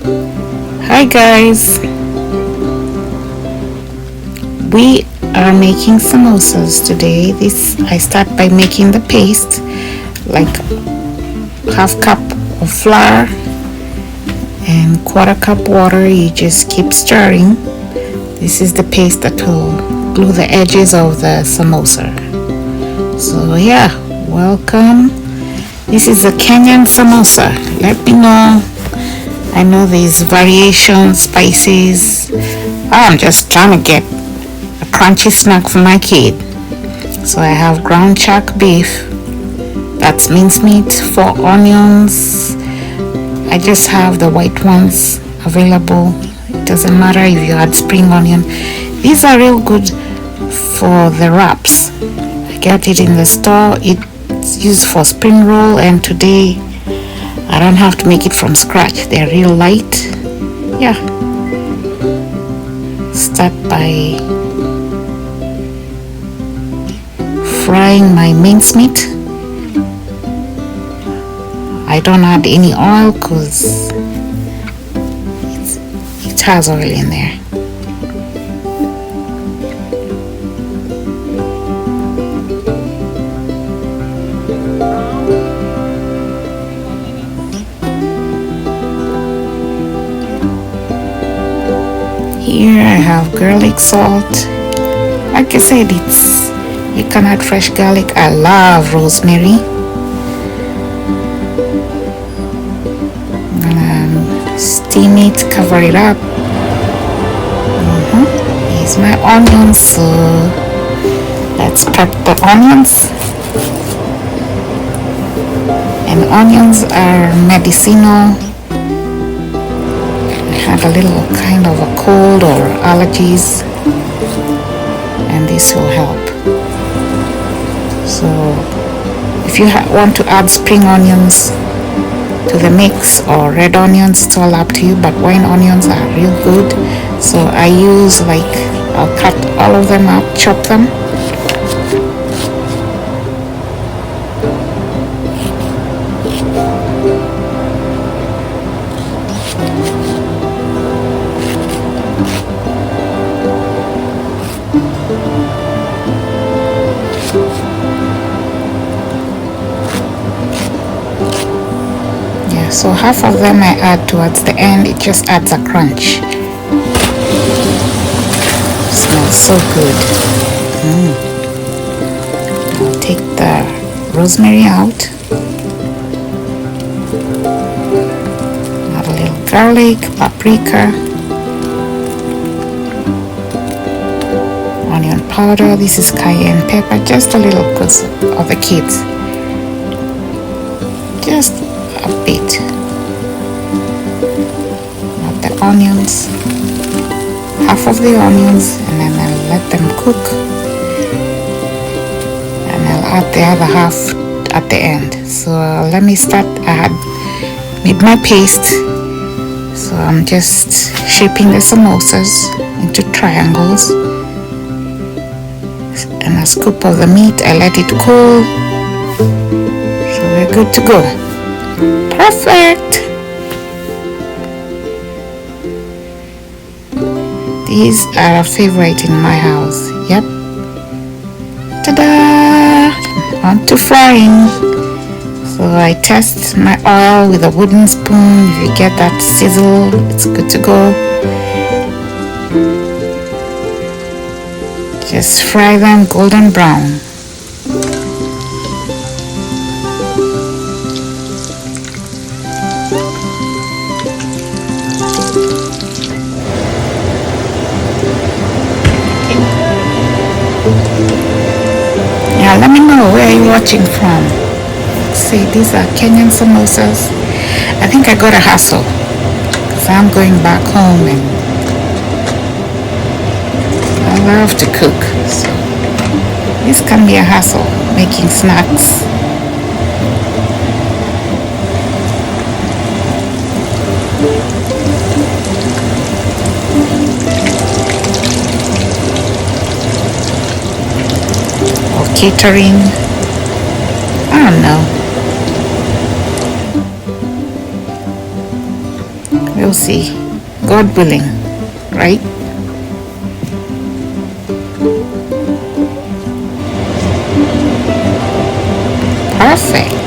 Hi guys, we are making samosas today. I start by making the paste, like half cup of flour and quarter cup water. You just keep stirring. This is the paste that will glue the edges of the samosa. So yeah, welcome. This is a Kenyan samosa. Let me know. I know there's variations, spices. I'm just trying to get a crunchy snack for my kid. So I have ground chuck beef, that's mincemeat, 4 onions. I just have the white ones available. It doesn't matter if you add spring onion. These are real good for the wraps. I get it in the store. It's used for Springroll, and today I don't have to make it from scratch. They're real light. Yeah. Start by frying my mincemeat. I don't add any oil because it has oil in there. Here I have garlic salt. Like I said, you can add fresh garlic. I love rosemary. I'm gonna steam it, cover it up. Here's my onions. So let's prep the onions. And onions are medicinal. Have a little kind of a cold or allergies, and this will help. So if you want to add spring onions to the mix or red onions, it's all up to you, but wine onions are real good. So I use, I'll cut all of them up, chop them. So half of them I add towards the end. It just adds a crunch. Smells so good. I'll take the rosemary out. Add a little garlic, paprika, onion powder. This is cayenne pepper, just a little because of the kids. Just a bit. Add the onions, half of the onions, and then I'll let them cook, and I'll add the other half at the end. So let me start. I had made my paste, so I'm just shaping the samosas into triangles, and a scoop of the meat. I let it cool, so we're good to go. Perfect. These are a favorite in my house. Yep. Ta-da! On to frying. So I test my oil with a wooden spoon. If you get that sizzle, it's good to go. Just fry them golden brown. Now let me know where you're watching from. See, these are Kenyan samosas. I think I got a hassle because I'm going back home and I love to cook. So this can be a hassle, making snacks. Catering, I don't know. We'll see. God willing, right? Perfect.